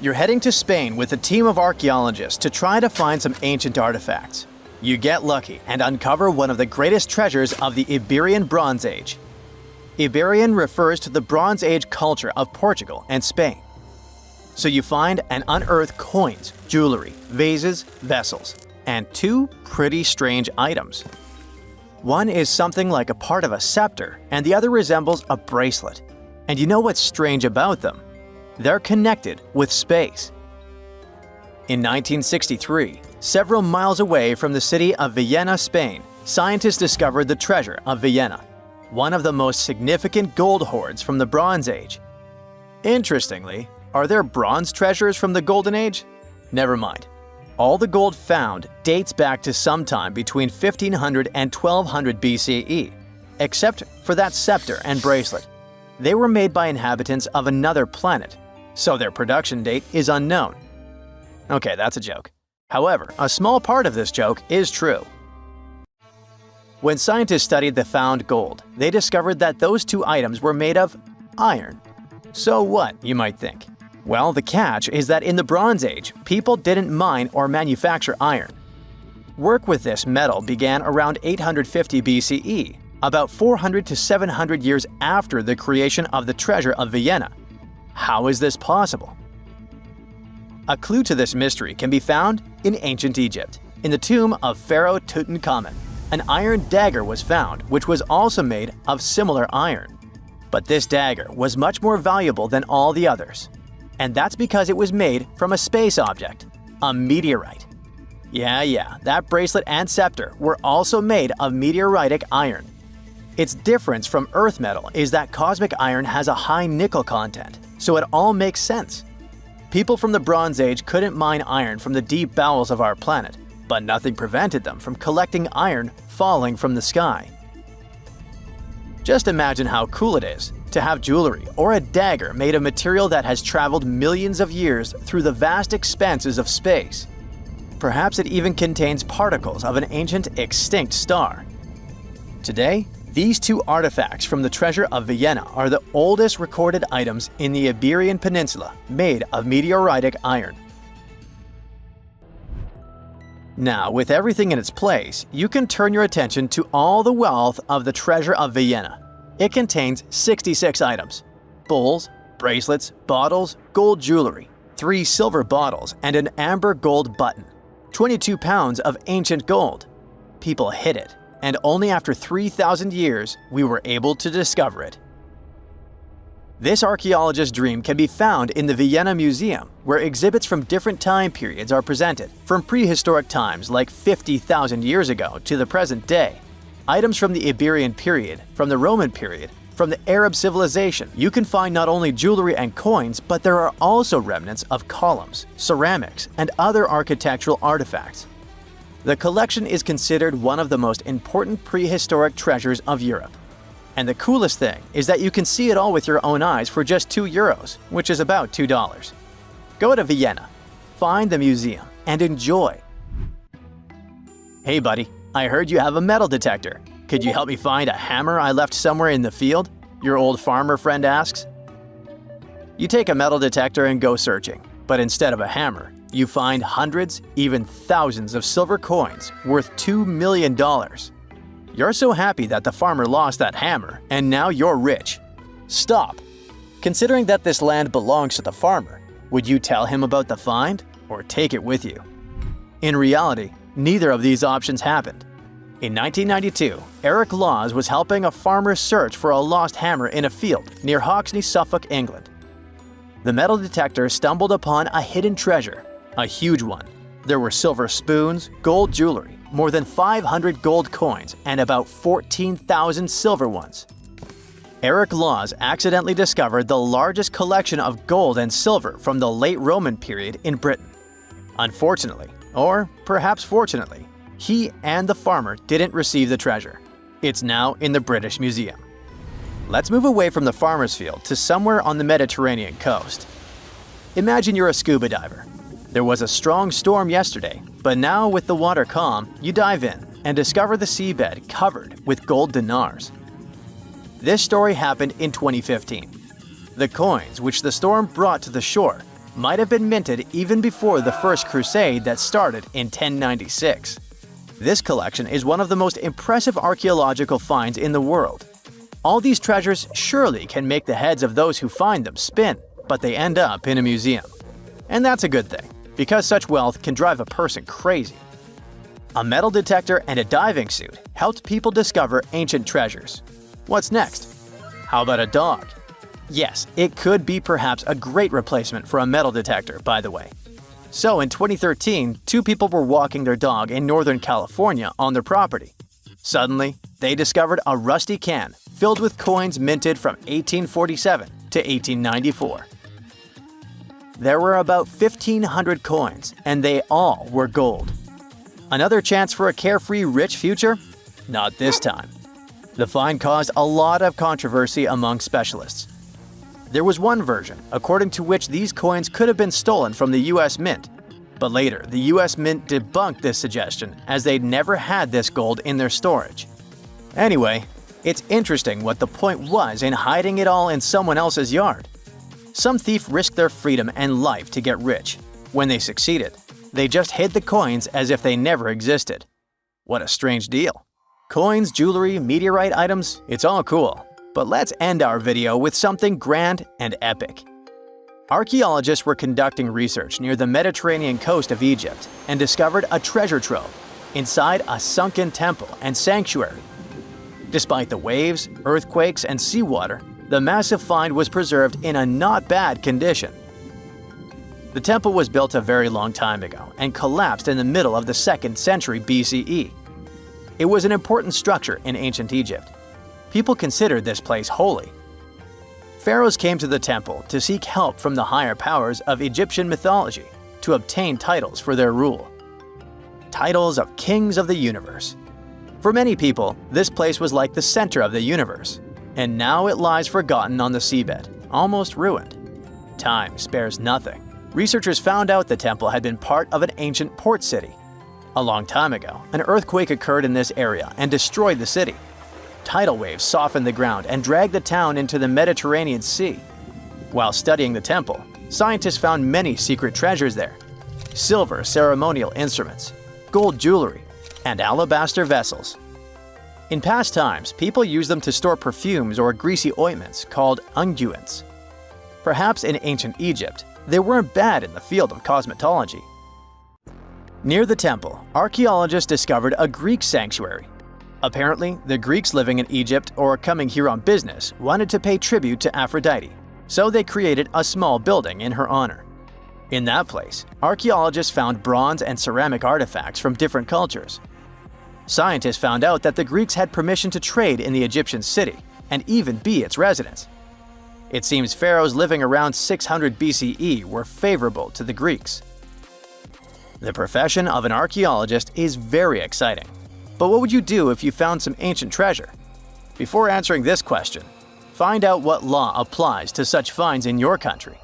You're heading to Spain with a team of archaeologists to try to find some ancient artifacts. You get lucky and uncover one of the greatest treasures of the Iberian Bronze Age. Iberian refers to the Bronze Age culture of Portugal and Spain. So you find and unearth coins, jewelry, vases, vessels, and two pretty strange items. One is something like a part of a scepter, and the other resembles a bracelet. And you know what's strange about them? They're connected with space. In 1963, several miles away from the city of Villena, Spain, scientists discovered the treasure of Villena, one of the most significant gold hoards from the Bronze Age. Interestingly, are there bronze treasures from the Golden Age? Never mind. All the gold found dates back to sometime between 1500 and 1200 BCE, except for that scepter and bracelet. They were made by inhabitants of another planet, so their production date is unknown. Okay, that's a joke. However, a small part of this joke is true. When scientists studied the found gold, they discovered that those two items were made of iron. So what, you might think? Well, the catch is that in the Bronze Age, people didn't mine or manufacture iron. Work with this metal began around 850 BCE, about 400 to 700 years after the creation of the treasure of Villena. How is this possible? A clue to this mystery can be found in ancient Egypt. In the tomb of Pharaoh Tutankhamun, an iron dagger was found, which was also made of similar iron. But this dagger was much more valuable than all the others. And that's because it was made from a space object, a meteorite. Yeah, that bracelet and scepter were also made of meteoritic iron. Its difference from Earth metal is that cosmic iron has a high nickel content, so it all makes sense. People from the Bronze Age couldn't mine iron from the deep bowels of our planet, but nothing prevented them from collecting iron falling from the sky. Just imagine how cool it is to have jewelry or a dagger made of material that has traveled millions of years through the vast expanses of space. Perhaps it even contains particles of an ancient extinct star. Today, these two artifacts from the treasure of Villena are the oldest recorded items in the Iberian Peninsula made of meteoritic iron. Now, with everything in its place, you can turn your attention to all the wealth of the treasure of Villena. It contains 66 items: bowls, bracelets, bottles, gold jewelry, 3 silver bottles, and an amber gold button. 22 pounds of ancient gold. People hid it, and only after 3,000 years we were able to discover it. This archaeologist's dream can be found in the Villena Museum, where exhibits from different time periods are presented, from prehistoric times like 50,000 years ago to the present day. Items from the Iberian period, from the Roman period, from the Arab civilization. You can find not only jewelry and coins, but there are also remnants of columns, ceramics, and other architectural artifacts. The collection is considered one of the most important prehistoric treasures of Europe. And the coolest thing is that you can see it all with your own eyes for just €2, which is about $2. Go to Villena, find the museum, and enjoy. Hey buddy, I heard you have a metal detector. Could you help me find a hammer I left somewhere in the field? Your old farmer friend asks. You take a metal detector and go searching, but instead of a hammer, you find hundreds, even thousands of silver coins worth $2 million. You're so happy that the farmer lost that hammer, and now you're rich. Stop! Considering that this land belongs to the farmer, would you tell him about the find or take it with you? In reality, neither of these options happened. In 1992, Eric Laws was helping a farmer search for a lost hammer in a field near Hoxney, Suffolk, England. The metal detector stumbled upon a hidden treasure, a huge one. There were silver spoons, gold jewelry, more than 500 gold coins, and about 14,000 silver ones. Eric Laws accidentally discovered the largest collection of gold and silver from the late Roman period in Britain. Unfortunately, or perhaps fortunately, he and the farmer didn't receive the treasure. It's now in the British Museum. Let's move away from the farmer's field to somewhere on the Mediterranean coast. Imagine you're a scuba diver. There was a strong storm yesterday, but now with the water calm, you dive in and discover the seabed covered with gold dinars. This story happened in 2015. The coins which the storm brought to the shore might have been minted even before the First Crusade that started in 1096. This collection is one of the most impressive archaeological finds in the world. All these treasures surely can make the heads of those who find them spin, but they end up in a museum. And that's a good thing, because such wealth can drive a person crazy. A metal detector and a diving suit helped people discover ancient treasures. What's next? How about a dog? Yes, it could be perhaps a great replacement for a metal detector, by the way. So in 2013, two people were walking their dog in Northern California on their property. Suddenly, they discovered a rusty can filled with coins minted from 1847 to 1894. There were about 1,500 coins, and they all were gold. Another chance for a carefree, rich future? Not this time. The find caused a lot of controversy among specialists. There was one version, according to which these coins could have been stolen from the US Mint. But later, the US Mint debunked this suggestion as they'd never had this gold in their storage. Anyway, it's interesting what the point was in hiding it all in someone else's yard. Some thief risked their freedom and life to get rich. When they succeeded, they just hid the coins as if they never existed. What a strange deal. Coins, jewelry, meteorite items, it's all cool. But let's end our video with something grand and epic. Archaeologists were conducting research near the Mediterranean coast of Egypt and discovered a treasure trove inside a sunken temple and sanctuary. Despite the waves, earthquakes, and seawater, the massive find was preserved in a not bad condition. The temple was built a very long time ago and collapsed in the middle of the 2nd century BCE. It was an important structure in ancient Egypt. People considered this place holy. Pharaohs came to the temple to seek help from the higher powers of Egyptian mythology to obtain titles for their rule. Titles of kings of the universe. For many people, this place was like the center of the universe, and now it lies forgotten on the seabed, almost ruined. Time spares nothing. Researchers found out the temple had been part of an ancient port city. A long time ago, an earthquake occurred in this area and destroyed the city. Tidal waves softened the ground and dragged the town into the Mediterranean Sea. While studying the temple, scientists found many secret treasures there: silver ceremonial instruments, gold jewelry, and alabaster vessels. In past times, people used them to store perfumes or greasy ointments called unguents. Perhaps in ancient Egypt, they weren't bad in the field of cosmetology. Near the temple, archaeologists discovered a Greek sanctuary. Apparently, the Greeks living in Egypt or coming here on business wanted to pay tribute to Aphrodite, so they created a small building in her honor. In that place, archaeologists found bronze and ceramic artifacts from different cultures. Scientists found out that the Greeks had permission to trade in the Egyptian city and even be its residents. It seems pharaohs living around 600 BCE were favorable to the Greeks. The profession of an archaeologist is very exciting. But what would you do if you found some ancient treasure? Before answering this question, find out what law applies to such finds in your country.